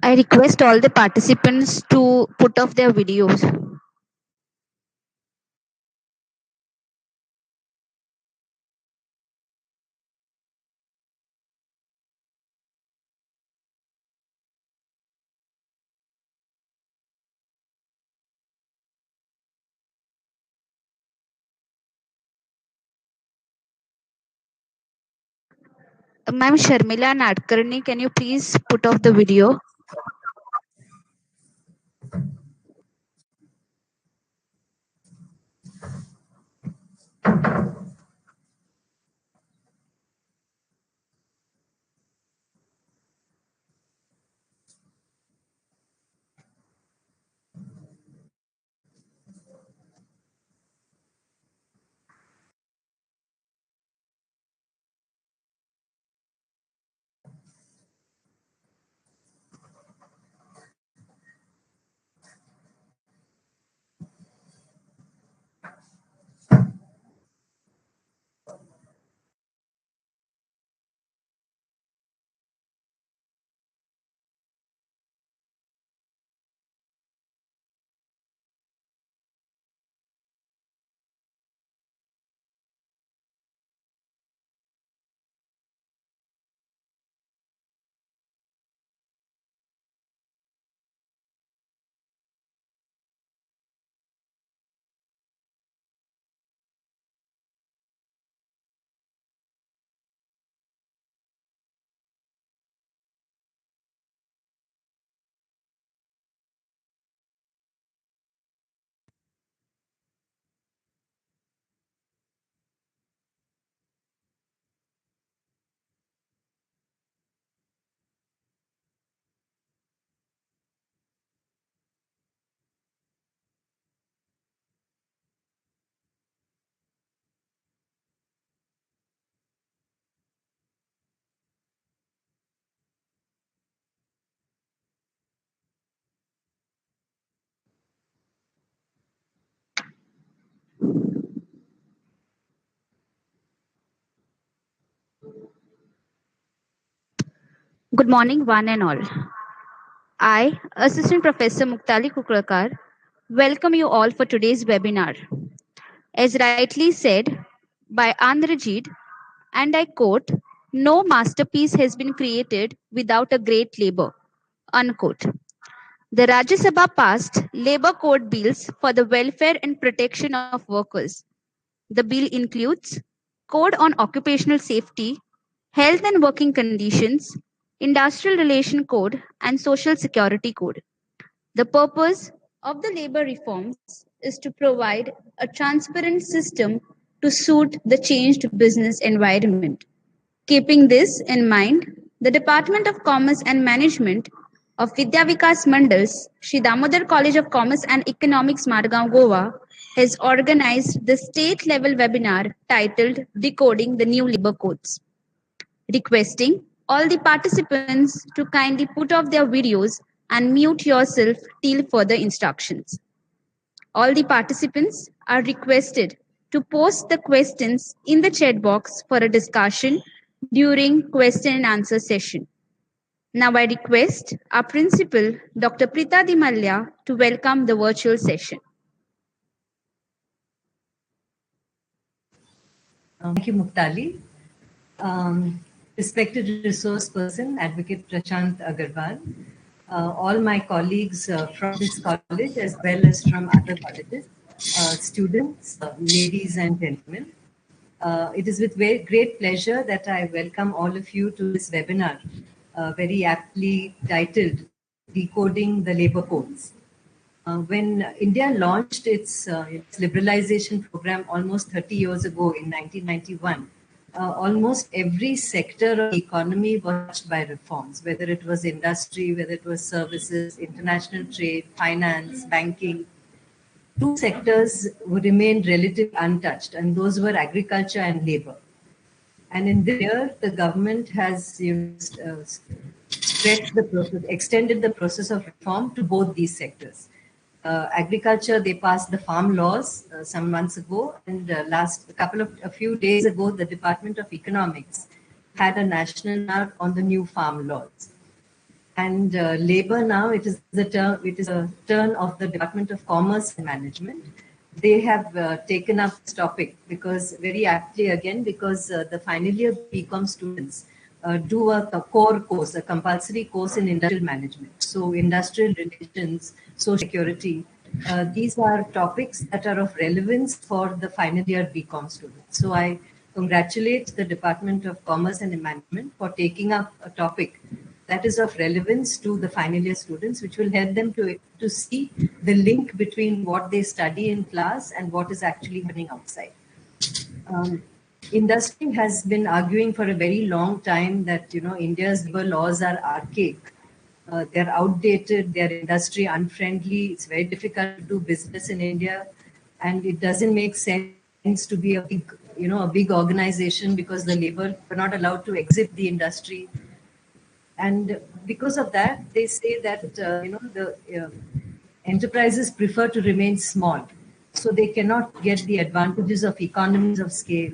I request all the participants to put off their videos. Ma'am Sharmila Nadkarni, can you please put off the video? Good morning, one and all. I, Assistant Professor Muktali Kuklakar, welcome you all for today's webinar. As rightly said by Andrajit, and I quote, no masterpiece has been created without a great labor, unquote. The Rajya Sabha passed labor code bills for the welfare and protection of workers. The bill includes Code on Occupational Safety, Health and Working Conditions, Industrial Relation Code, and Social Security Code. The purpose of the labor reforms is to provide a transparent system to suit the changed business environment. Keeping this in mind, the Department of Commerce and Management of Vidya Vikas Mandals, Shri Damodar College of Commerce and Economics, Margao, Goa, has organized the state level webinar titled Decoding the New Labor Codes, requesting all the participants to kindly put off their videos and mute yourself till further instructions. All the participants are requested to post the questions in the chat box for a discussion during question and answer session. Now I request our principal, Dr. Prita Di Malya, to welcome the virtual session. Thank you, Muktali. Respected resource person, Advocate Prashant Agarwal, all my colleagues from this college as well as from other colleges, students, ladies and gentlemen. It is with great pleasure that I welcome all of you to this webinar, very aptly titled Decoding the Labor Codes. When India launched its liberalization program almost 30 years ago in 1991, almost every sector of the economy was touched by reforms, whether it was industry, whether it was services, international trade, finance, banking. Two sectors would remain relatively untouched, and those were agriculture and labor. And in this year, the government has stretched the process, extended the process of reform to both these sectors. Agriculture, they passed the farm laws some months ago, and a few days ago, the Department of Economics had a national seminar on the new farm laws. And labor now, it is a turn of the Department of Commerce and Management. They have taken up this topic because very aptly again, because the final year BCom students do a core course, a compulsory course in industrial management. So industrial relations, social security, these are topics that are of relevance for the final year BCom students. So I congratulate the Department of Commerce and Management for taking up a topic that is of relevance to the final year students, which will help them to see the link between what they study in class and what is actually happening outside. Industry has been arguing for a very long time that India's labor laws are archaic. They're outdated, they're industry unfriendly, it's very difficult to do business in India, and it doesn't make sense to be a big organization because the labor are not allowed to exit the industry. And because of that, they say that the enterprises prefer to remain small, so they cannot get the advantages of economies of scale.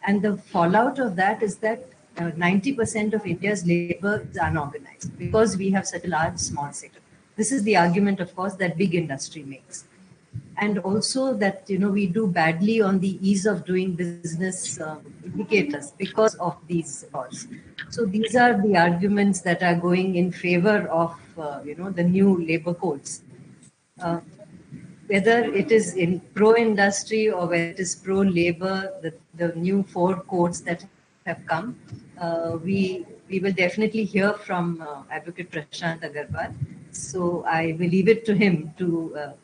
And the fallout of that is that 90% of India's labor is unorganized because we have such a large small sector. This is the argument, of course, that big industry makes. And also that we do badly on the ease of doing business indicators because of these laws. So these are the arguments that are going in favor of the new labor codes. Whether it is in pro-industry or whether it is pro-labor, the new 4 codes that have come, we will definitely hear from Advocate Prashant Agarwal. So I will leave it to him to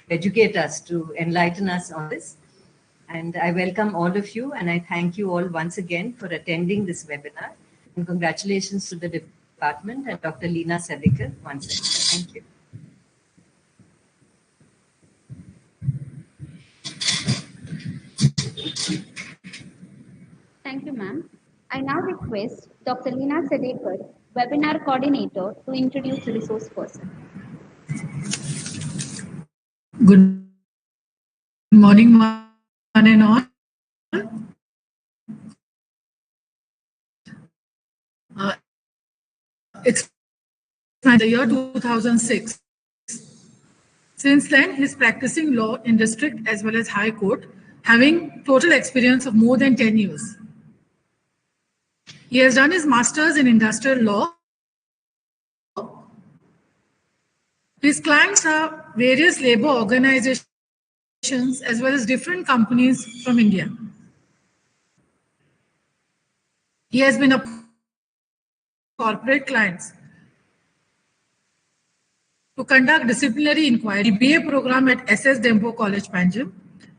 educate us, to enlighten us on this. And I welcome all of you, and I thank you all once again for attending this webinar. And congratulations to the department and Dr. Leena Sadekar once again. Thank you. Thank you, ma'am. I now request Dr. Leena Sadekar, webinar coordinator, to introduce the resource person. Good morning, one and all. It's the year 2006. Since then, he's practicing law in district as well as high court, having total experience of more than 10 years. He has done his master's in industrial law. His clients are various labor organizations as well as different companies from India. He has been a corporate clients to conduct disciplinary inquiry, BA program at SS Dempo College, Panjim,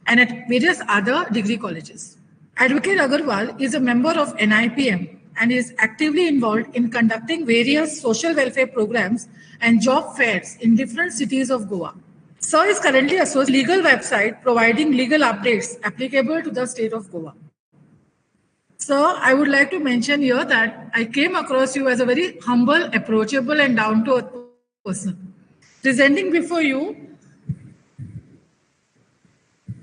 and at various other degree colleges. Advocate Agarwal is a member of NIPM and is actively involved in conducting various social welfare programs and job fairs in different cities of Goa. Sir is currently associated with a legal website providing legal updates applicable to the state of Goa. Sir, I would like to mention here that I came across you as a very humble, approachable, and down-to-earth person. Presenting before you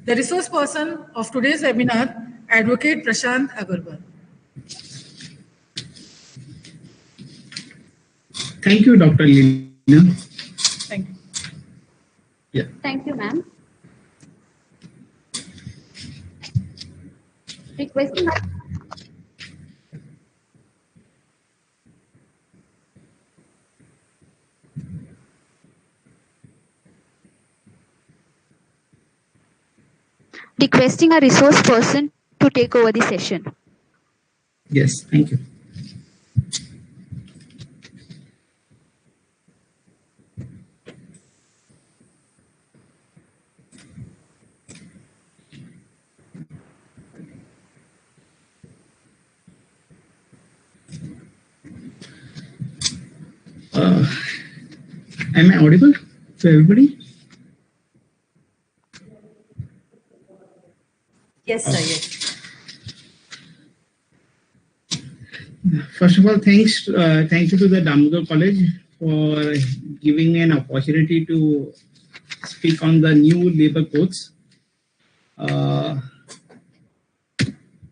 the resource person of today's webinar, Advocate Prashant Agarwal. Thank you, Dr. Leena. Thank you. Yeah. Thank you, ma'am. Requesting a resource person to take over the session. Yes, thank you. Am I audible to everybody? Yes, sir, yes. First of all, thank you to the Damodar College for giving me an opportunity to speak on the new labor codes. So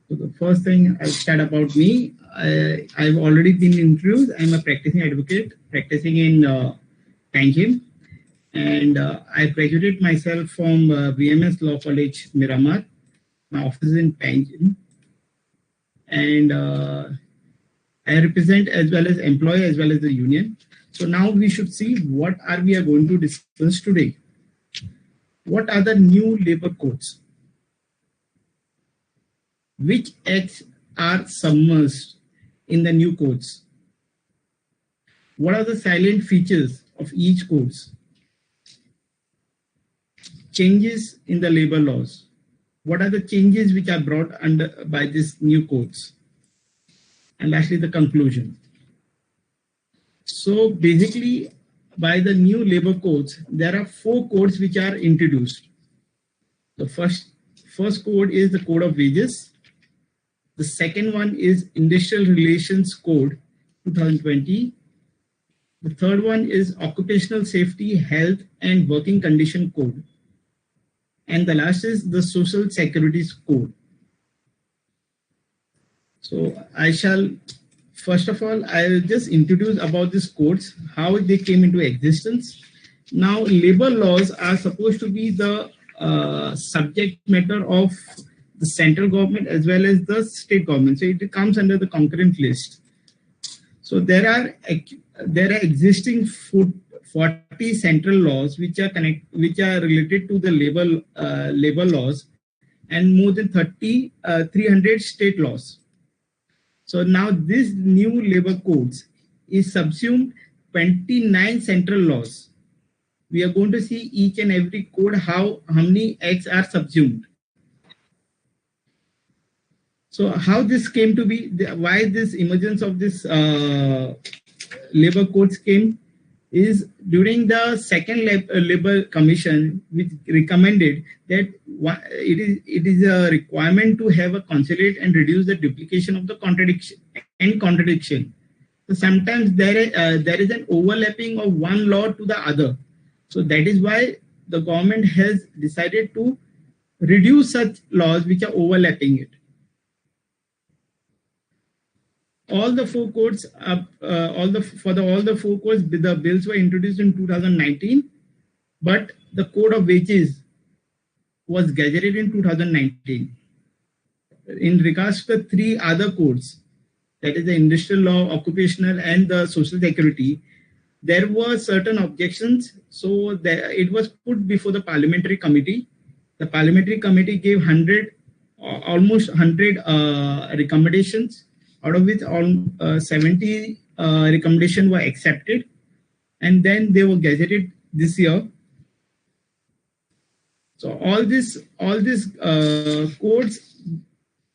the first thing I'll start about me. I've already been introduced. I'm a practicing advocate, practicing in Panjim, and I graduated myself from BMS Law College, Miramar. My office is in Panjim, and I represent as well as employer as well as the union. So now we should see what we are going to discuss today. What are the new labor codes? Which acts are submerged in the new codes? What are the silent features of each codes? Changes in the labor laws. What are the changes which are brought under by these new codes? And lastly, the conclusion. So basically, by the new labor codes, there are 4 codes which are introduced. The first code is the Code of Wages. The second one is Industrial Relations Code 2020. The third one is Occupational Safety, Health and Working Condition Code. And the last is the Social Security Code. So first of all, I'll just introduce about these codes, how they came into existence. Now, labor laws are supposed to be the subject matter of the central government as well as the state government. So it comes under the concurrent list. So there are existing 40 central laws which are related to the labor laws, and more than 300 state laws. So now this new labor codes is subsumed 29 central laws. We are going to see each and every code how many acts are subsumed. So how this came to be, why this emergence of this labor codes came is during the second labor commission, which recommended that it is a requirement to have a consolidate and reduce the duplication of the contradiction. So sometimes there is an overlapping of one law to the other. So that is why the government has decided to reduce such laws which are overlapping it. All the 4 codes, all the 4 codes, the bills were introduced in 2019, but the Code of Wages was gazetted in 2019. In regards to the 3 other codes, that is the industrial law, occupational, and the social security, there were certain objections. So it was put before the parliamentary committee. The parliamentary committee gave almost 100 recommendations, out of which 70 recommendations were accepted, and then they were gazetted this year. So all these codes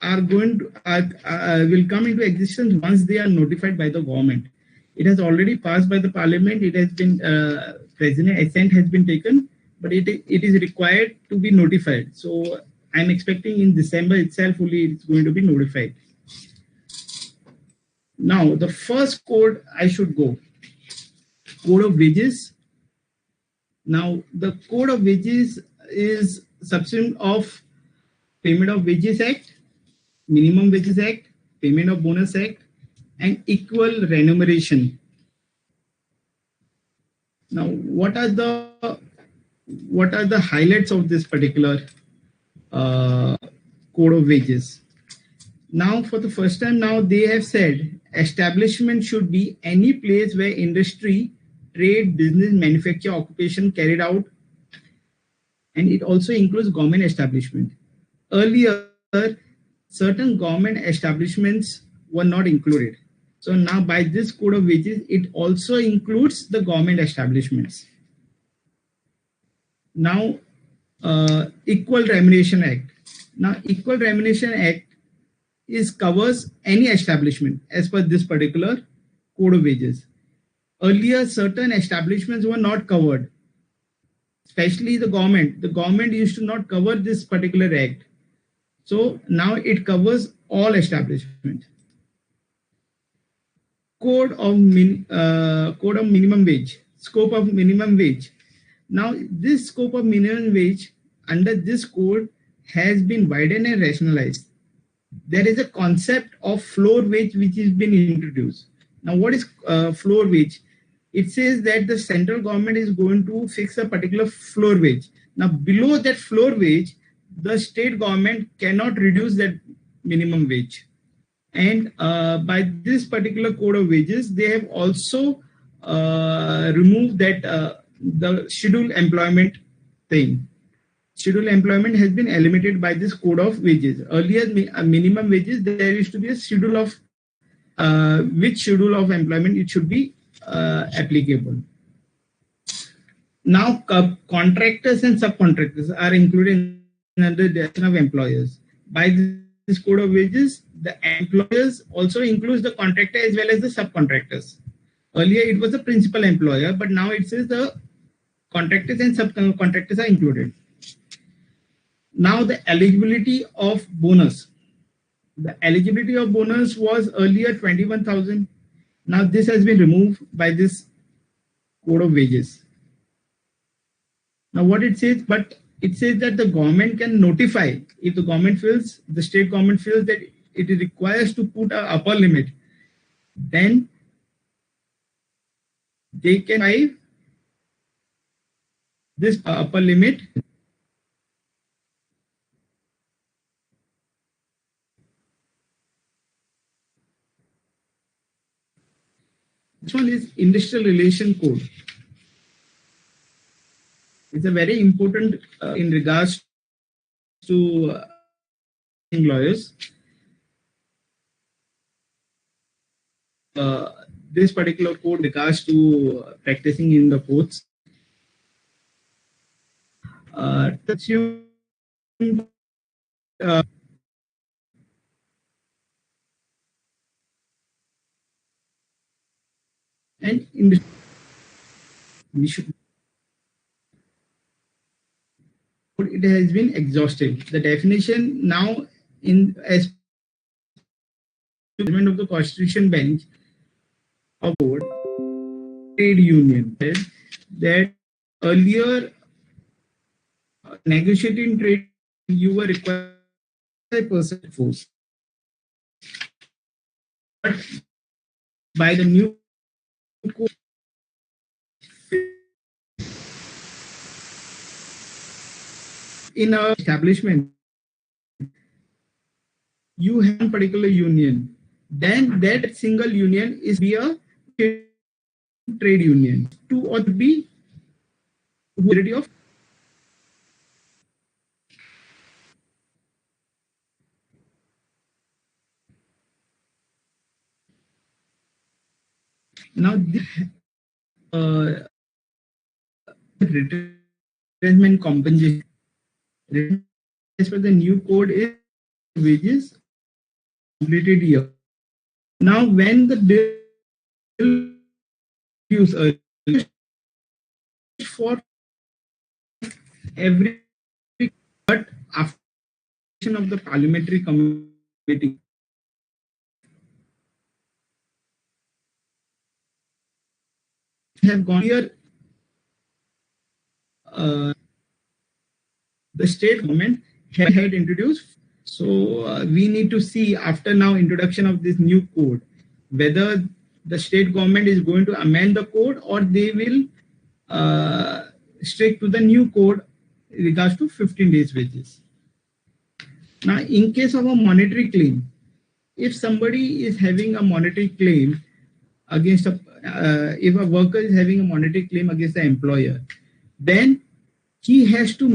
are will come into existence once they are notified by the government. It has already passed by the parliament. It has been president assent has been taken, but it is required to be notified. So I'm expecting in December itself only it's going to be notified. Now, the first code I should go, Code of Wages. Now, the Code of Wages is subsumed of Payment of Wages Act, Minimum Wages Act, Payment of Bonus Act, and Equal Remuneration. Now, what are the highlights of this particular Code of Wages? Now, for the first time, now they have said establishment should be any place where industry, trade, business, manufacture, occupation carried out, and it also includes government establishment. Earlier, certain government establishments were not included. So now by this Code of Wages, it also includes the government establishments. Now, Equal Remuneration Act. Now, Equal Remuneration Act covers any establishment as per this particular Code of Wages. Earlier, certain establishments were not covered, especially the government. The government used to not cover this particular act. So now it covers all establishments. Code of minimum wage, scope of minimum wage. Now, this scope of minimum wage under this code has been widened and rationalized. there is a concept of floor wage which has been introduced. Now, what is floor wage? It says that the central government is going to fix a particular floor wage. Now, below that floor wage, the state government cannot reduce that minimum wage. And by this particular code of wages, they have also removed that the scheduled employment thing. Scheduled employment has been eliminated by this code of wages. Earlier, minimum wages, there used to be a schedule of which schedule of employment it should be applicable. Now, contractors and subcontractors are included under the definition of employers. By this code of wages, the employers also includes the contractor as well as the subcontractors. Earlier, it was the principal employer, but now it says the contractors and subcontractors are included. Now, the eligibility of bonus. The eligibility of bonus was earlier 21,000. Now, this has been removed by this code of wages. Now, what it says, but it says that the government can notify if the government feels, the state government feels that it requires to put an upper limit, then they can buy this upper limit. This one is Industrial Relation Code. It's a very important in regards to lawyers. This particular code regards to practicing in the courts. And we should. It has been exhausted. The definition now in as of the Constitution Bench of board trade union that earlier negotiating trade you were required by person force, but by the new code in our establishment you have a particular union, then that single union is be a trade union to or be of now this retirement compensation as per the new code is wages completed year. Now when the bill use for every but after of the parliamentary committee have gone here the state government had introduced. So we need to see after now introduction of this new code whether the state government is going to amend the code or they will stick to the new code in regards to 15 days wages. Now, in case of a monetary claim, if somebody is having a monetary claim against if a worker is having a monetary claim against the employer, then he has to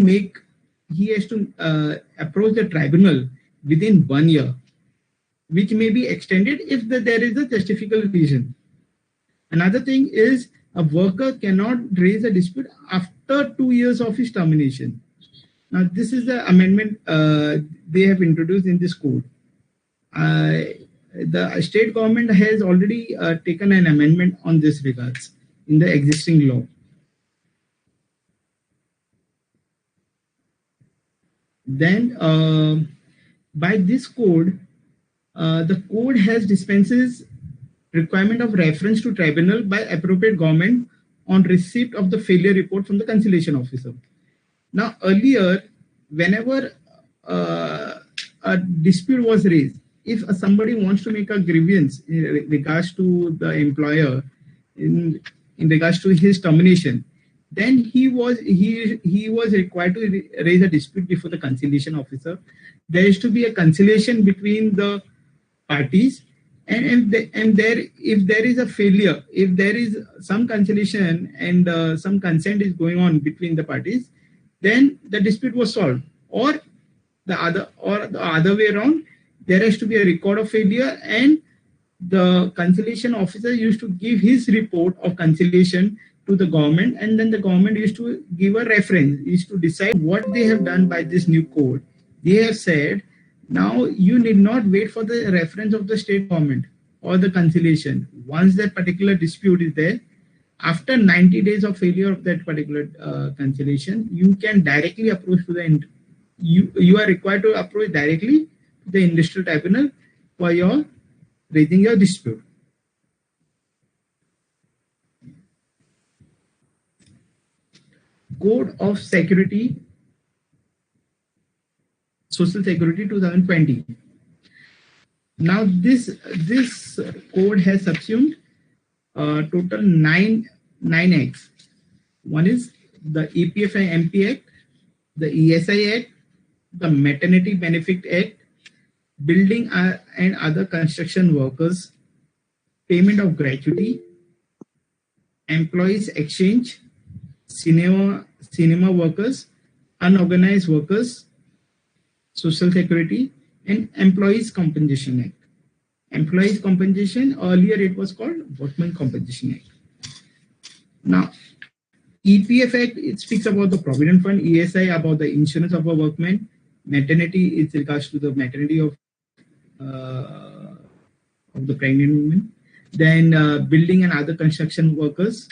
approach the tribunal within 1 year, which may be extended if there is a justifiable reason. Another thing is a worker cannot raise a dispute after 2 years of his termination. Now, this is the amendment they have introduced in this code. The state government has already taken an amendment on this regards in the existing law. Then by this code, the code has dispenses requirement of reference to tribunal by appropriate government on receipt of the failure report from the conciliation officer. Now earlier, whenever a dispute was raised, if somebody wants to make a grievance in regards to the employer in regards to his termination, then he was required to raise a dispute before the conciliation officer. There is to be a conciliation between the parties, and there, if there is a failure, if there is some conciliation and some consent is going on between the parties, then the dispute was solved. Or the other way around, there has to be a record of failure, and the conciliation officer used to give his report of conciliation to the government, and then the government used to give a reference, used to decide what they have done by this new code. They have said, now you need not wait for the reference of the state government or the conciliation. Once that particular dispute is there, after 90 days of failure of that particular conciliation, you can directly approach to the you are required to approach directly to the industrial tribunal for your raising your dispute. Code of Security, Social Security 2020. Now this code has subsumed total nine acts. One is the EPF and MP Act, the ESI Act, the Maternity Benefit Act, Building and Other Construction Workers, Payment of Gratuity, Employees Exchange, cinema workers, unorganized workers, Social Security, and Employees Compensation Act. Employees Compensation, earlier it was called Workmen Compensation Act. Now, EPF Act, it speaks about the Provident Fund, ESI about the insurance of a workman, maternity is regards to the maternity of the pregnant woman, then building and other construction workers,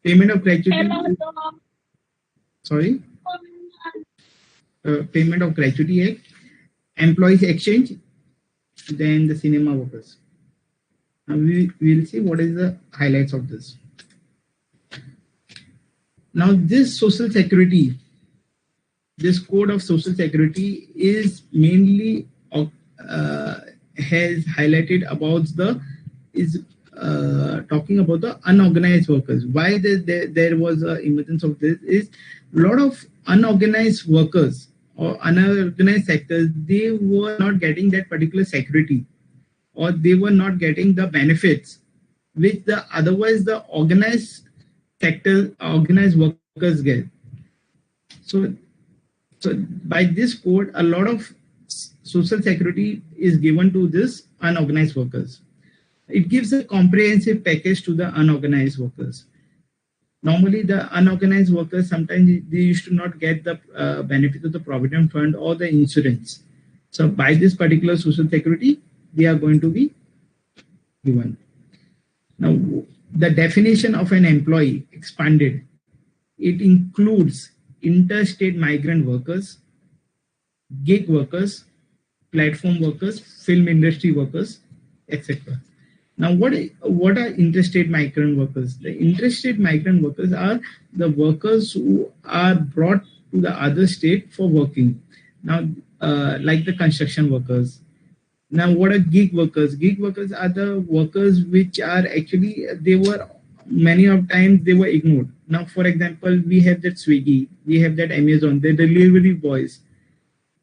payment of gratuity, Payment of Gratuity Act, Employees Exchange, then the cinema workers. And we will see what is the highlights of this. Now this Social Security, this Code of Social Security is mainly has highlighted about talking about the unorganized workers. Why there was an emergence of this is a lot of unorganized workers or unorganized sectors, they were not getting that particular security, or they were not getting the benefits which otherwise the organized sector, organized workers get. So by this code, a lot of social security is given to this unorganized workers. It gives a comprehensive package to the unorganized workers. Normally, the unorganized workers, sometimes they used to not get the benefit of the Provident Fund or the insurance. So by this particular social security, they are going to be given. Now, the definition of an employee expanded. It includes interstate migrant workers, gig workers, platform workers, film industry workers, etc. Now, what are interstate migrant workers? The interstate migrant workers are the workers who are brought to the other state for working. Now, like the construction workers. Now, what are gig workers? Gig workers are the workers which are actually, many of times they were ignored. Now, for example, we have that Swiggy, we have that Amazon, the delivery boys.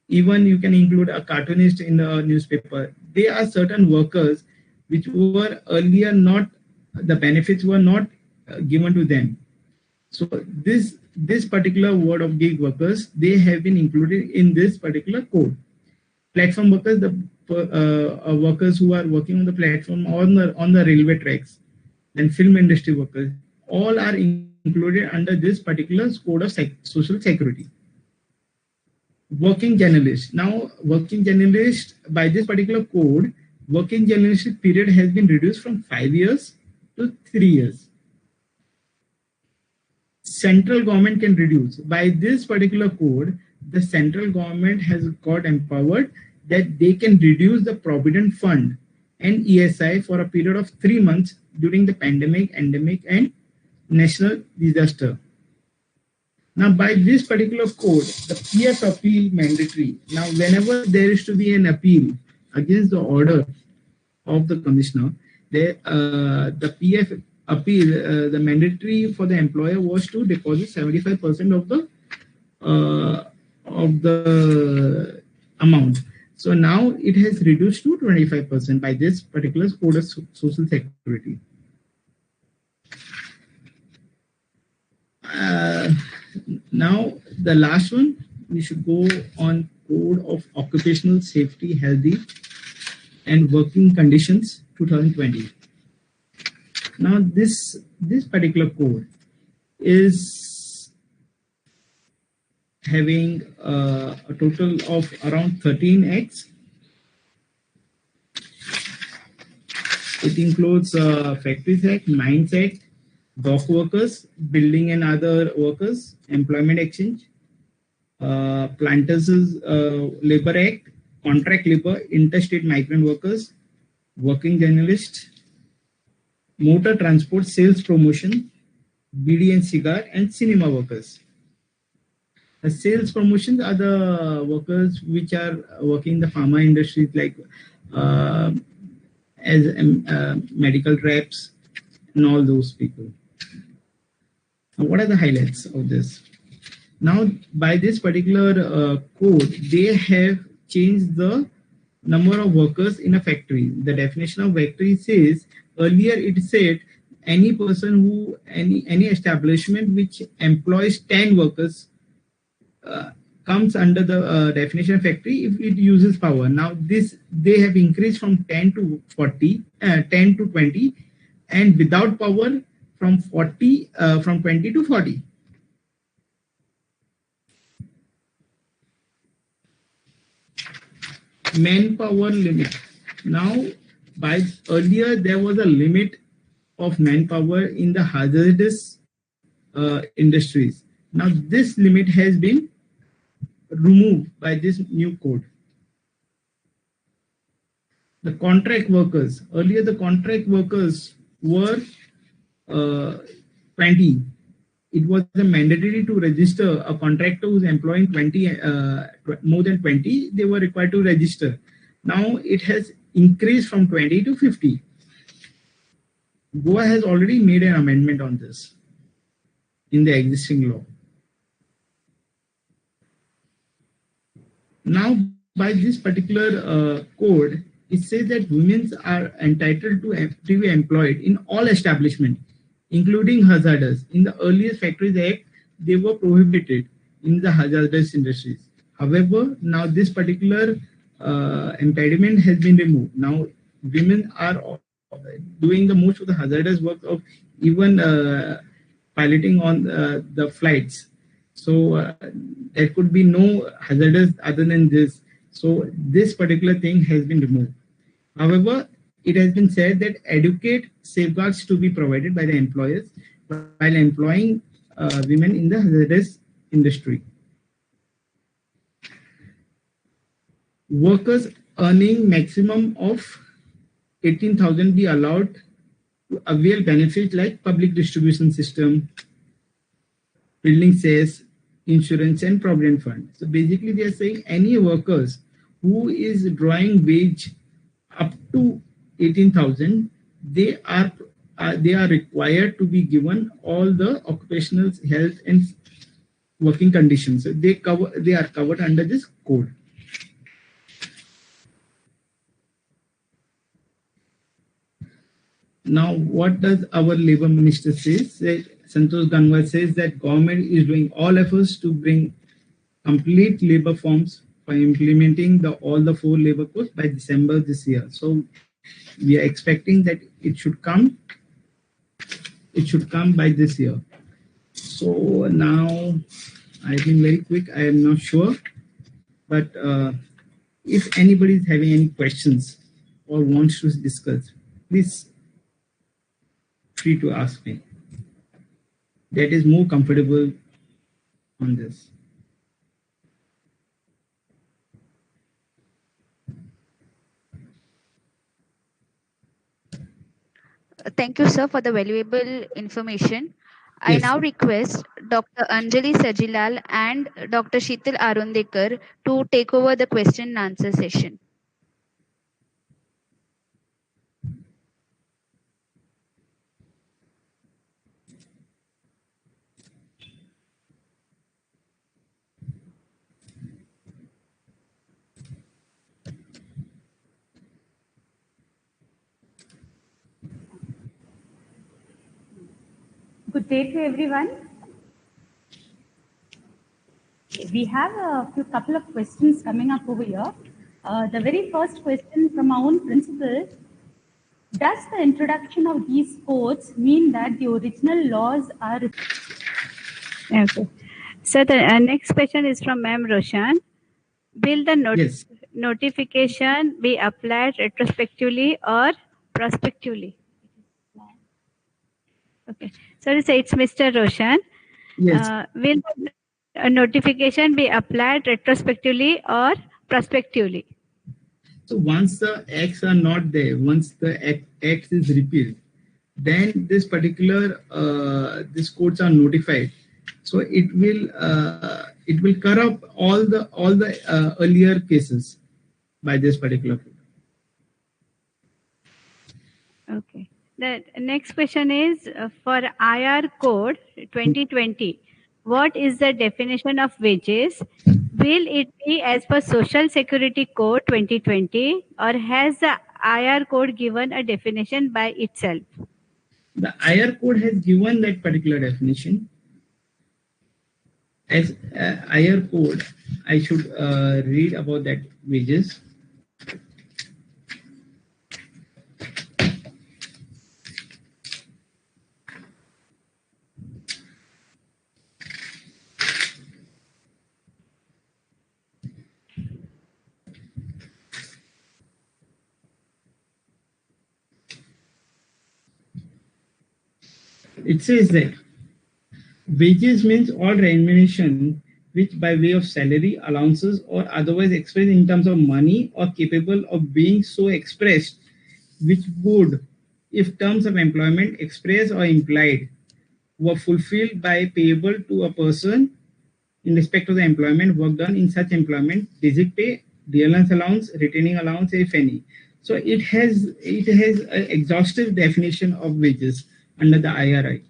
Even you can include a cartoonist in the newspaper. There are certain workers which were earlier not, the benefits were not given to them. So this particular word of gig workers, they have been included in this particular code. Platform workers, the workers who are working on the platform or on the railway tracks, and film industry workers, all are included under this particular code of social security. Working journalist. Now, working journalist, by this particular code, working journalist period has been reduced from 5 years to 3 years. Central government can reduce. By this particular code, the central government has got empowered that they can reduce the Provident Fund and ESI for a period of 3 months during the pandemic, endemic, and national disaster. Now, by this particular code, the PF appeal mandatory. Now, whenever there is to be an appeal against the order of the commissioner, the PF appeal, the mandatory for the employer was to deposit 75% uh, of the amount. So now it has reduced to 25% by this particular code of social security. Uh, Now the last one, we should go on code of occupational safety, healthy and working conditions 2020. Now this particular code is having a total of around 13 acts. It includes Factories Act, Mines Act, dock workers, building and other workers, employment exchange, planters labor act, contract labor, interstate migrant workers, working journalist, motor transport, sales promotion, BD and cigar, and cinema workers. The sales promotions are the workers which are working in the pharma industries, like uh, as medical reps and all those people. Now, what are the highlights of this? Now, by this particular code, they have changed the number of workers in a factory. The definition of factory says, earlier it said any person who, any establishment which employs 10 workers comes under the definition of factory if it uses power. Now this, they have increased from 10 to 40, 10 to 20, and without power from 40, from 20 to 40. Manpower limit. Now, by earlier there was a limit of manpower in the hazardous industries. Now this limit has been removed by this new code. The contract workers. Earlier the contract workers were 20. It was mandatory to register a contractor who's employing 20, more than 20, they were required to register. Now it has increased from 20 to 50. Goa has already made an amendment on this in the existing law. Now, by this particular code, it says that women are entitled to be employed in all establishments, including hazardous. In the earliest Factories Act, they were prohibited in the hazardous industries. However, now this particular impediment has been removed. Now, women are doing the most of the hazardous work of even piloting on the flights. So there could be no hazardous other than this. So this particular thing has been removed. However, it has been said that adequate safeguards to be provided by the employers while employing women in the hazardous industry. Workers earning maximum of 18,000 be allowed to avail benefits like public distribution system, building cess, insurance, and provident fund. So basically, they are saying any workers who is drawing wage up to 18,000, they are required to be given all the occupational health and working conditions. So they are covered under this code. Now, what does our labor minister say? Santosh Gangwar says that government is doing all efforts to bring complete labor forms for implementing all the 4 labor codes by December this year. So we are expecting that it should come. It should come by this year. So now I've been very quick. I am not sure, but if anybody is having any questions or wants to discuss, please free to ask me. That is more comfortable on this. Thank you, sir, for the valuable information. I Yes. now request Dr. Anjali Sajilal and Dr. Sheetal Arundekar to take over the question and answer session. day to everyone. We have a couple of questions coming up over here. The very first question from our own principal: does the introduction of these codes mean that the original laws are? Okay. So the next question is from Ma'am Roshan. Will the Yes. notification be applied retrospectively or prospectively? Okay. Sorry, so it's Mr. Roshan. Yes. Will the notification be applied retrospectively or prospectively? So once the X are not there, once the X is repealed, then this particular these codes are notified. So it will corrupt all the earlier cases by this particular code. Okay. The next question is for IR code 2020. What is the definition of wages? Will it be as per Social Security Code 2020 or has the IR code given a definition by itself? The IR code has given that particular definition. As IR code, I should read about that wages. It says that wages means all remuneration which by way of salary, allowances or otherwise expressed in terms of money or capable of being so expressed, which would, if terms of employment expressed or implied, were fulfilled by payable to a person in respect of the employment work done in such employment, basic pay, dearness allowance, retaining allowance, if any. So it has an exhaustive definition of wages under the IRI.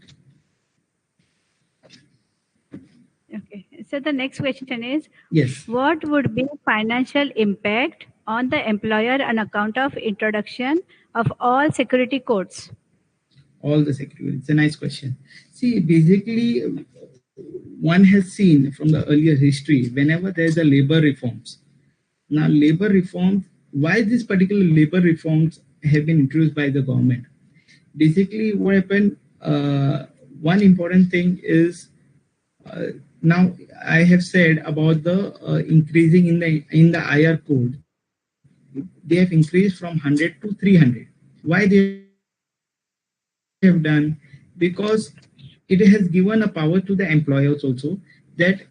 Okay. So the next question is, Yes. what would be financial impact on the employer on account of introduction of all security codes? All the security. It's a nice question. See, basically, one has seen from the earlier history, whenever there's a labor reforms. Now, labor reforms, why these particular labor reforms have been introduced by the government? Basically, what happened, one important thing is, now I have said about the increasing in the IR code. They have increased from 100 to 300. Why they have done? Because it has given a power to the employers also that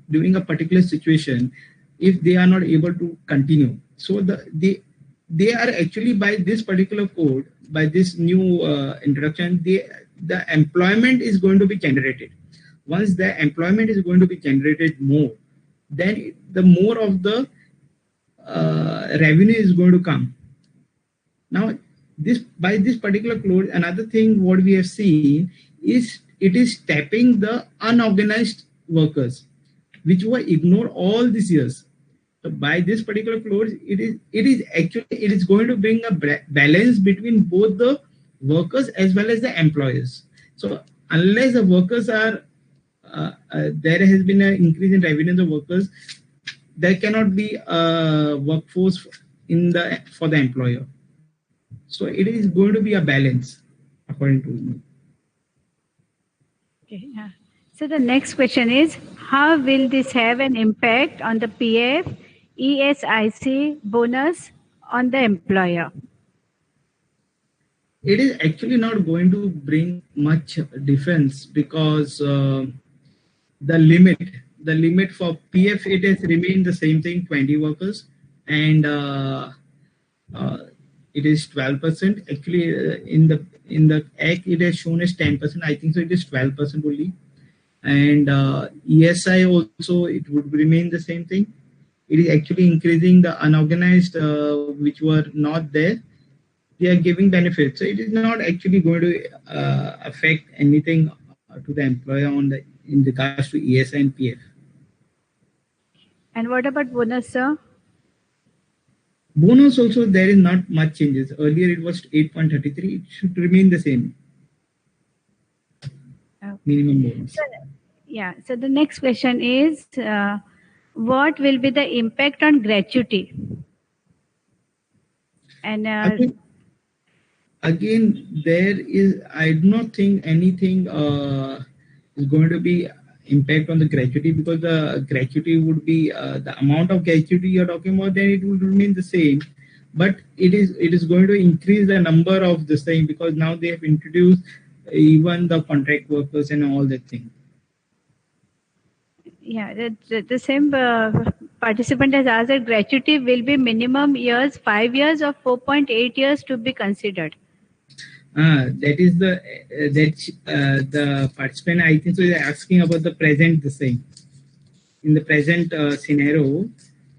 during a particular situation, if they are not able to continue, so they are actually by this particular code, by this new introduction, the employment is going to be generated. Once the employment is going to be generated more, then the more of the revenue is going to come. Now, by this particular clause, another thing what we have seen is it is tapping the unorganized workers, which were ignored all these years. So by this particular clause, it is going to bring a balance between both the workers as well as the employers. So unless the workers are there has been an increase in revenue of workers, there cannot be a workforce for the employer. So it is going to be a balance, according to me. Okay. Yeah. So the next question is, how will this have an impact on the PF, ESIC bonus on the employer? It is actually not going to bring much difference because the limit for PF, it has remained the same thing, 20 workers, and it is 12%. Actually, in the act, it has shown as 10%. I think so. It is 12% only, and ESI also it would remain the same thing. It is actually increasing the unorganized, which were not there. They are giving benefits, so it is not actually going to affect anything to the employer in regards to ESI and PF. And what about bonus, sir? Bonus also, there is not much changes. Earlier it was 8.33. It should remain the same. minimum bonus. Yeah. So the next question is, what will be the impact on gratuity? And Again, there is, I do not think anything is going to be impact on the gratuity, because the gratuity would be the amount of gratuity you're talking about, then it would remain the same. But it is going to increase the number of the same, because now they have introduced even the contract workers and all that thing. yeah, the same participant has asked that gratuity will be minimum years, 5 years or 4.8 years to be considered. That is the participant, I think so, is asking about the present the same. In the present scenario,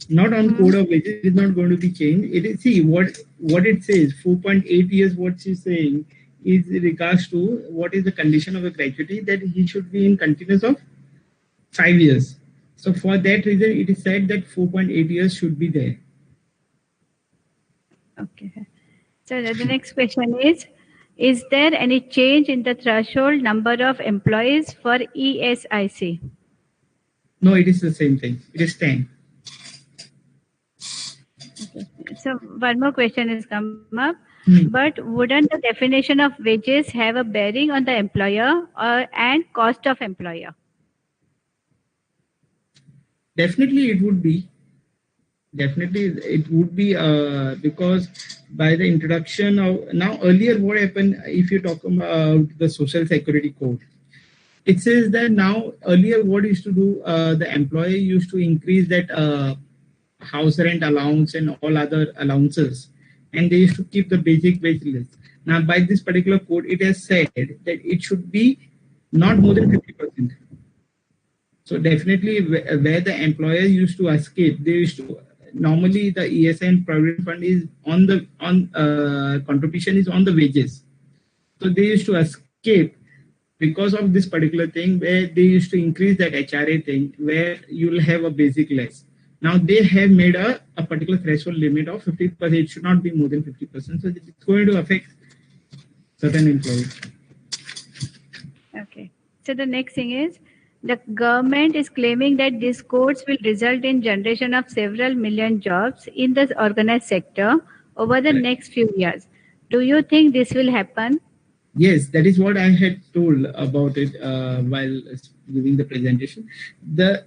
not on code of wages, is not going to be changed. It is, see what it says, 4.8 years. What she's saying is in regards to what is the condition of a gratuity, that he should be in continuous of 5 years. So for that reason, it is said that 4.8 years should be there. Okay. So the next question is there any change in the threshold number of employees for ESIC? No, it is the same thing. It is 10. Okay. So one more question has come up. But wouldn't the definition of wages have a bearing on the employer and cost of employer? Definitely, it would be. Because by the introduction of, now earlier what happened, if you talk about the social security code, it says that now earlier what used to do, the employer used to increase that house rent allowance and all other allowances, and they used to keep the basic wage less. Now by this particular code, it has said that it should be not more than 50%. So definitely where the employer used to escape, they used to, normally the ESI and provident fund is on the contribution is on the wages. So they used to escape because of this particular thing, where they used to increase that HRA thing, where you will have a basic less. Now they have made a particular threshold limit of 50%. It should not be more than 50%. So it's going to affect certain employees. Okay. So the next thing is, the government is claiming that these codes will result in generation of several million jobs in the organized sector over the next few years. Do you think this will happen? Yes, that is what I had told about it while giving the presentation. The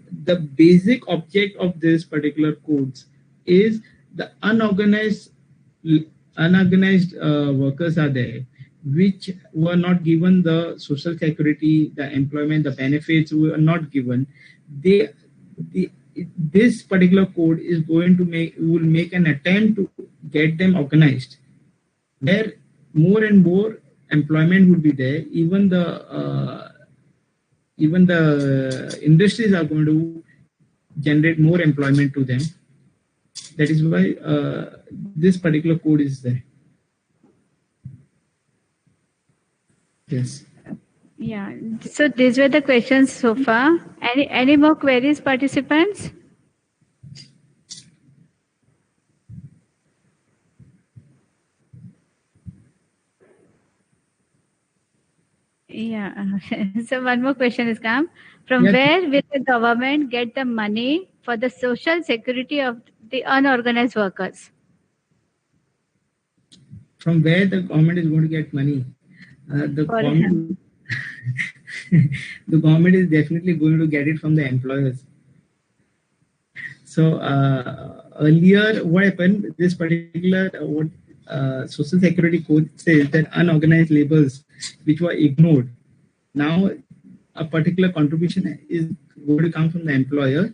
basic object of this particular codes is the unorganized workers are there, which were not given the social security, the employment, the benefits were not given. This particular code is going to will make an attempt to get them organized, where more and more employment would be there. Even the industries are going to generate more employment to them. That is why this particular code is there. Yes. Yeah. So these were the questions so far. Any more queries, participants? Yeah. So one more question has come. From where will the government get the money for the social security of the unorganized workers? From where the government is going to get money? The government is definitely going to get it from the employers. So earlier, what happened? This particular social security code says that unorganized labors which were ignored, now a particular contribution is going to come from the employer.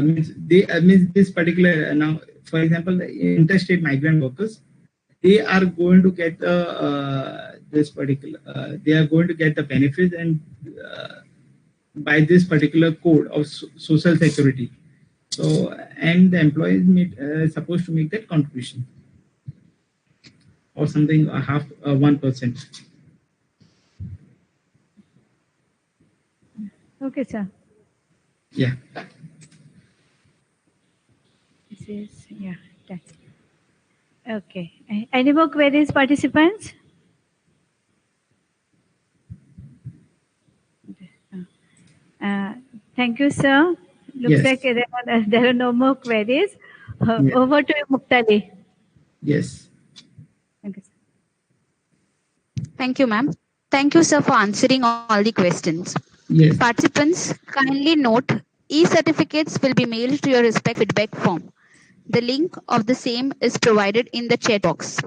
Means this particular now, for example, the interstate migrant workers, they are going to get this particular. They are going to get the benefits and by this particular code of social security. So, and the employee is supposed to make that contribution or something, 1%. Okay, sir. Yeah. This is, yeah, that's okay. Any more queries, participants? Uh, Thank you, sir. Looks Yes. like there are no more queries. Yes. Over to you, Muktali. Yes. Thank you, sir. Thank you, ma'am. Thank you, sir, for answering all the questions. Yes. Participants, kindly note e-certificates will be mailed to your respective feedback form. The link of the same is provided in the chat box.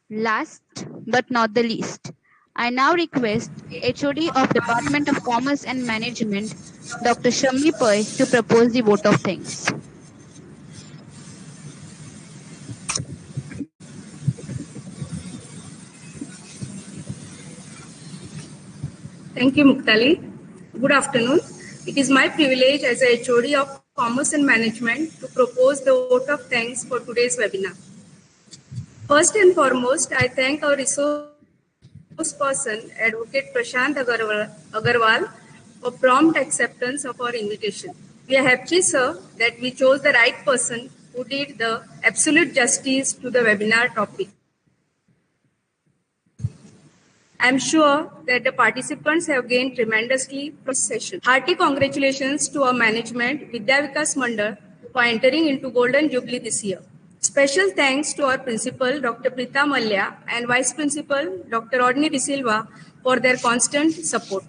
Last but not the least, I now request HOD of Department of Commerce and Management, Dr. Shammi Pai, to propose the vote of thanks. Thank you, Muktali. Good afternoon. It is my privilege as a HOD of Commerce and Management to propose the vote of thanks for today's webinar. First and foremost, I thank our resource person, Advocate Prashant Agarwal, for prompt acceptance of our invitation. We are happy, sir, that we chose the right person who did the absolute justice to the webinar topic. I am sure that the participants have gained tremendously from this session. Hearty congratulations to our management, Vidya Vikas Mandal, for entering into Golden Jubilee this year. Special thanks to our principal, Dr. Prita Malya, and Vice Principal, Dr. Rodney De Silva, for their constant support.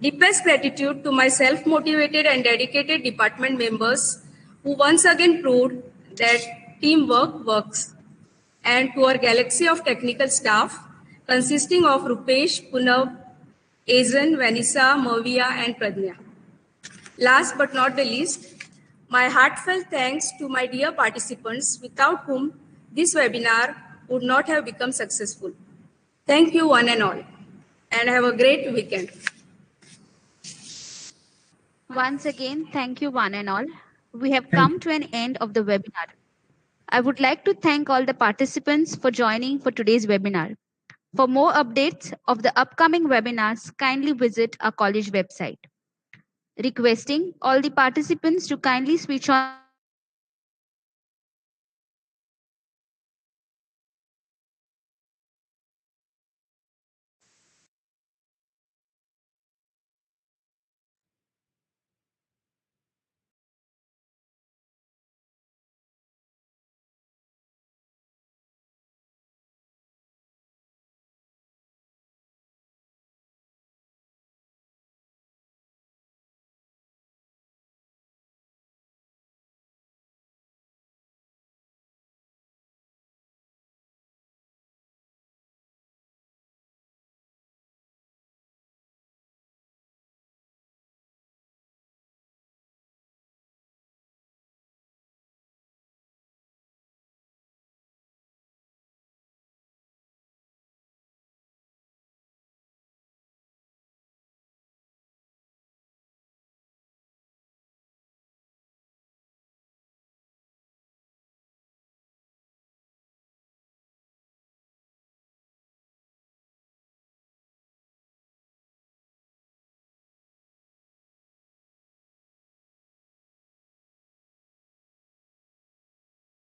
Deepest gratitude to my self-motivated and dedicated department members who once again proved that teamwork works, and to our galaxy of technical staff consisting of Rupesh, Punav, Azen, Vanessa, Movia, and Pradnya. Last but not the least, my heartfelt thanks to my dear participants without whom this webinar would not have become successful. Thank you one and all, and have a great weekend. Once again, thank you one and all. We have Thank come to an end of the webinar. I would like to thank all the participants for joining for today's webinar. For more updates of the upcoming webinars, kindly visit our college website. Requesting all the participants to kindly switch on their